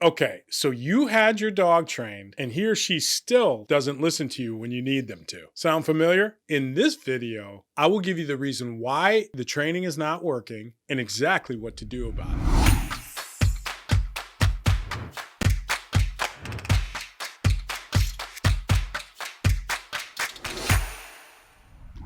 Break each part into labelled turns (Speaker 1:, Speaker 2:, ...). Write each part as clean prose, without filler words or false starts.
Speaker 1: Okay, so you had your dog trained and he or she still doesn't listen to you when you need them to. Sound familiar? In this video, I will give you the reason why the training is not working and exactly what to do about it.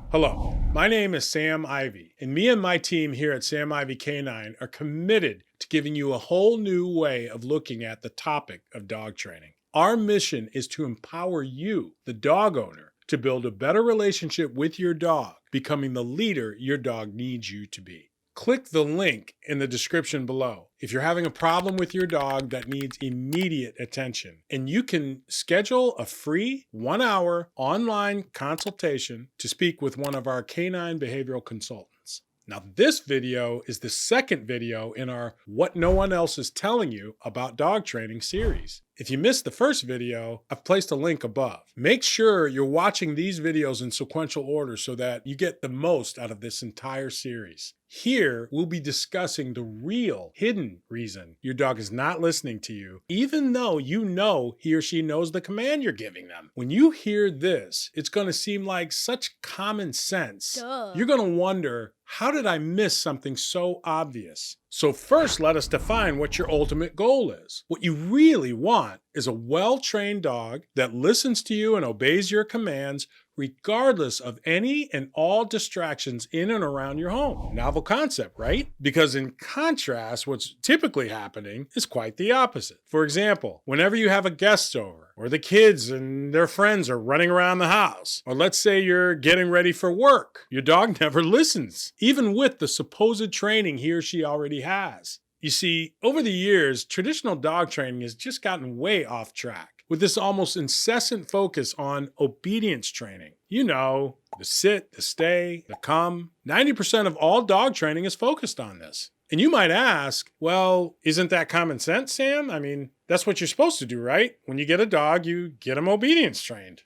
Speaker 1: Hello, my name is Sam Ivy, and me and my team here at Sam Ivy Canine are committed to giving you a whole new way of looking at the topic of dog training. Our mission is to empower you, the dog owner, to build a better relationship with your dog, becoming the leader your dog needs you to be. Click the link in the description below if you're having a problem with your dog that needs immediate attention. And you can schedule a free 1-hour online consultation to speak with one of our canine behavioral consultants. Now, this video is the second video in our What No One Else is Telling You About Dog Training series. If you missed the first video, I've placed a link above. Make sure you're watching these videos in sequential order so that you get the most out of this entire series. Here, we'll be discussing the real, hidden reason your dog is not listening to you, even though you know he or she knows the command you're giving them. When you hear this, it's going to seem like such common sense.
Speaker 2: Duh.
Speaker 1: You're going to wonder, how did I miss something so obvious? So first, let us define what your ultimate goal is. What you really want is a well-trained dog that listens to you and obeys your commands regardless of any and all distractions in and around your home. Novel concept, right? Because in contrast, what's typically happening is quite the opposite. For example, whenever you have a guest over, or the kids and their friends are running around the house, or let's say you're getting ready for work, your dog never listens, even with the supposed training he or she already has. You see, over the years, traditional dog training has just gotten way off track with this almost incessant focus on obedience training. You know, the sit, the stay, the come. 90% of all dog training is focused on this. And you might ask, well, isn't that common sense, Sam? I mean, that's what you're supposed to do, right? When you get a dog, you get them obedience trained.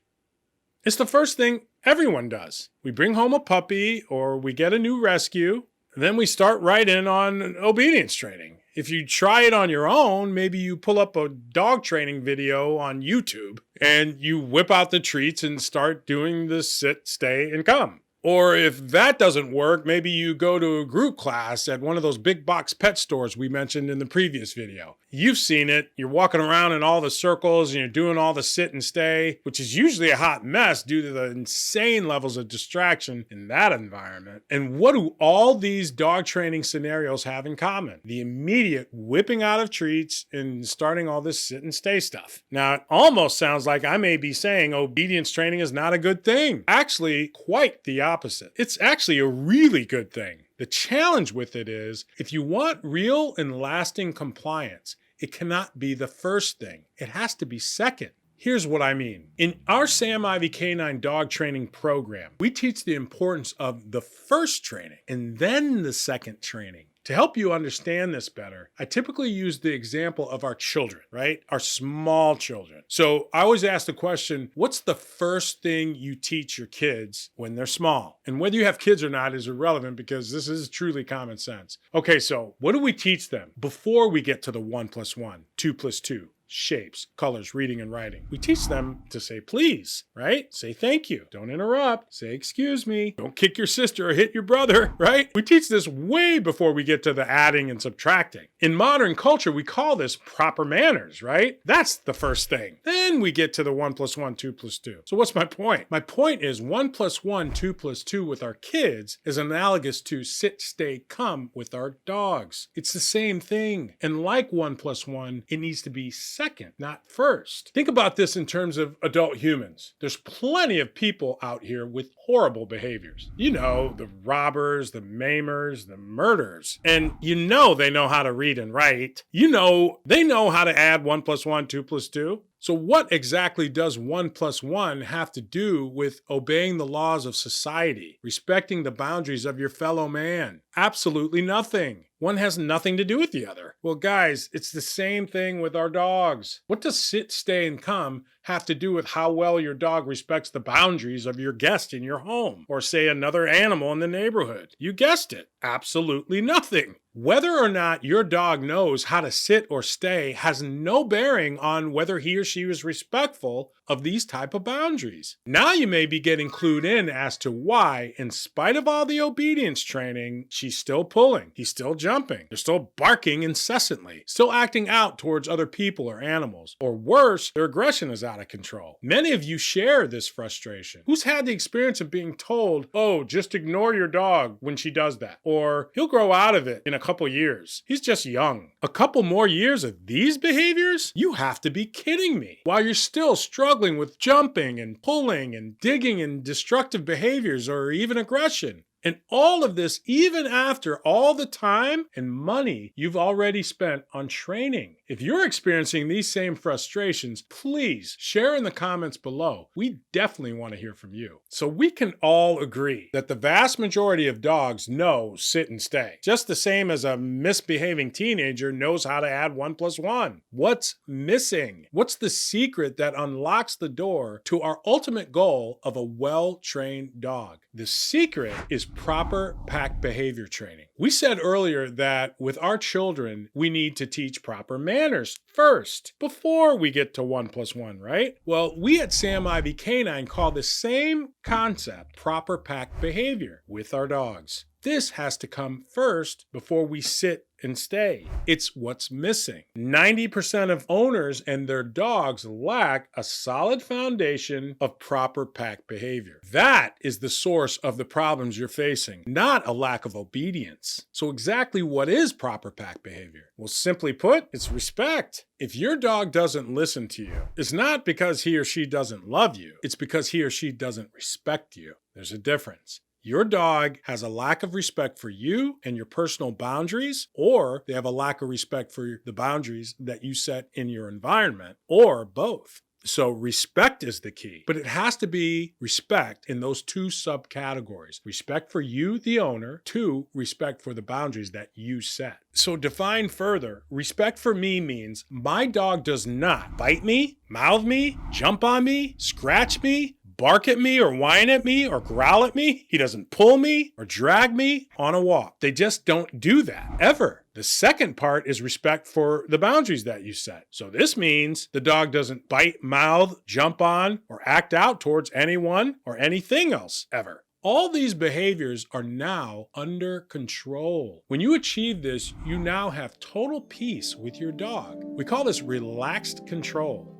Speaker 1: It's the first thing everyone does. We bring home a puppy or we get a new rescue, and then we start right in on obedience training. If you try it on your own, maybe you pull up a dog training video on YouTube and you whip out the treats and start doing the sit, stay, and come. Or if that doesn't work, maybe you go to a group class at one of those big box pet stores we mentioned in the previous video. You've seen it. You're walking around in all the circles and you're doing all the sit and stay, which is usually a hot mess due to the insane levels of distraction in that environment. And what do all these dog training scenarios have in common? The immediate whipping out of treats and starting all this sit and stay stuff. Now, it almost sounds like I may be saying obedience training is not a good thing. Actually, quite the opposite. It's actually a really good thing. The challenge with it is, if you want real and lasting compliance, it cannot be the first thing. It has to be second. Here's what I mean. In our Sam Ivy Canine Dog Training Program, we teach the importance of the first training and then the second training. To help you understand this better, I typically use the example of our children, right? Our small children. So I always ask the question, what's the first thing you teach your kids when they're small? And whether you have kids or not is irrelevant because this is truly common sense. Okay, so what do we teach them before we get to the 1 + 1, 2 + 2? Shapes, colors, reading, and writing. We teach them to say please, right? Say thank you. Don't interrupt. Say excuse me. Don't kick your sister or hit your brother, right? We teach this way before we get to the adding and subtracting. In modern culture, we call this proper manners, right? That's the first thing. Then we get to the 1 + 1, 2 + 2. So what's my point? My point is 1 + 1, 2 + 2 with our kids is analogous to sit, stay, come with our dogs. It's the same thing. And like 1 + 1, it needs to be second, not first. Think about this in terms of adult humans. There's plenty of people out here with horrible behaviors. You know, the robbers, the maimers, the murderers. And you know they know how to read and write. You know they know how to add 1 + 1, 2 + 2. So what exactly does 1 + 1 have to do with obeying the laws of society, respecting the boundaries of your fellow man? Absolutely nothing. One has nothing to do with the other. Well, guys, it's the same thing with our dogs. What does sit, stay, and come have to do with how well your dog respects the boundaries of your guest in your home, or say another animal in the neighborhood? You guessed it, absolutely nothing. Whether or not your dog knows how to sit or stay has no bearing on whether he or she was respectful of these type of boundaries. Now you may be getting clued in as to why, in spite of all the obedience training, she's still pulling, he's still jumping, they're still barking incessantly, still acting out towards other people or animals, or worse, their aggression is out of control. Many of you share this frustration. Who's had the experience of being told, oh, just ignore your dog when she does that, or he'll grow out of it in a couple years. He's just young. A couple more years of these behaviors? You have to be kidding me. While you're still struggling with jumping and pulling and digging and destructive behaviors or even aggression. And all of this even after all the time and money you've already spent on training. If you're experiencing these same frustrations, please share in the comments below. We definitely want to hear from you. So we can all agree that the vast majority of dogs know sit and stay, just the same as a misbehaving teenager knows how to add 1 + 1. What's missing? What's the secret that unlocks the door to our ultimate goal of a well-trained dog? The secret is proper pack behavior training. We said earlier that with our children, we need to teach proper manners first, before we get to 1 + 1, right? Well, we at Sam Ivy Canine call the same concept proper pack behavior with our dogs. This has to come first before we sit and stay. It's what's missing. 90% of owners and their dogs lack a solid foundation of proper pack behavior. That is the source of the problems you're facing, not a lack of obedience. So exactly what is proper pack behavior? Well, simply put, it's respect. If your dog doesn't listen to you, it's not because he or she doesn't love you. It's because he or she doesn't respect you. There's a difference. Your dog has a lack of respect for you and your personal boundaries, or they have a lack of respect for the boundaries that you set in your environment, or both. So respect is the key, but it has to be respect in those two subcategories. Respect for you, the owner. 2, respect for the boundaries that you set. So define further, respect for me means my dog does not bite me, mouth me, jump on me, scratch me, bark at me or whine at me or growl at me. He doesn't pull me or drag me on a walk. They just don't do that, ever. The second part is respect for the boundaries that you set. So this means the dog doesn't bite, mouth, jump on, or act out towards anyone or anything else, ever. All these behaviors are now under control. When you achieve this, you now have total peace with your dog. We call this relaxed control.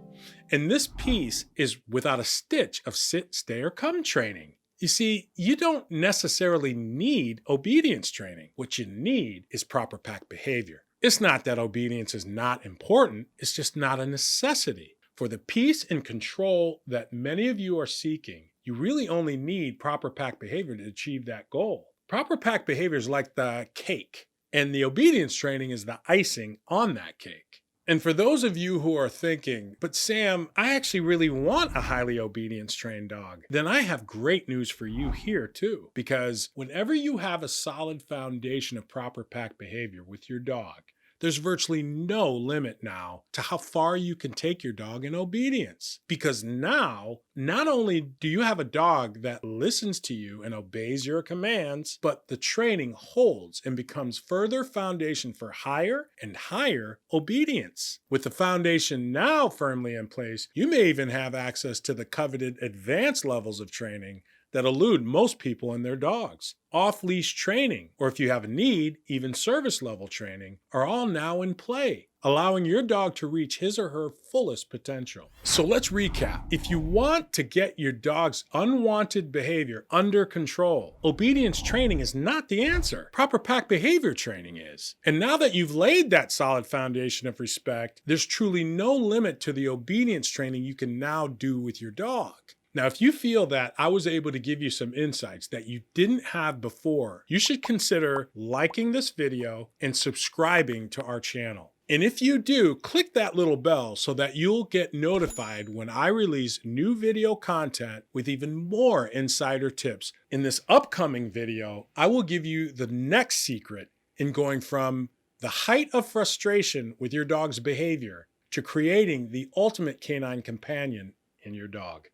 Speaker 1: And this piece is without a stitch of sit, stay, or come training. You see, you don't necessarily need obedience training. What you need is proper pack behavior. It's not that obedience is not important, it's just not a necessity. For the peace and control that many of you are seeking, you really only need proper pack behavior to achieve that goal. Proper pack behavior is like the cake, and the obedience training is the icing on that cake. And for those of you who are thinking, but Sam, I actually really want a highly obedience trained dog, then I have great news for you here too. Because whenever you have a solid foundation of proper pack behavior with your dog, there's virtually no limit now to how far you can take your dog in obedience. Because now, not only do you have a dog that listens to you and obeys your commands, but the training holds and becomes further foundation for higher and higher obedience. With the foundation now firmly in place, you may even have access to the coveted advanced levels of training that elude most people and their dogs. Off-leash training, or if you have a need, even service level training, are all now in play, allowing your dog to reach his or her fullest potential. So let's recap. If you want to get your dog's unwanted behavior under control, obedience training is not the answer. Proper pack behavior training is. And now that you've laid that solid foundation of respect, there's truly no limit to the obedience training you can now do with your dog. Now, if you feel that I was able to give you some insights that you didn't have before, you should consider liking this video and subscribing to our channel. And if you do, click that little bell so that you'll get notified when I release new video content with even more insider tips. In this upcoming video, I will give you the next secret in going from the height of frustration with your dog's behavior to creating the ultimate canine companion in your dog.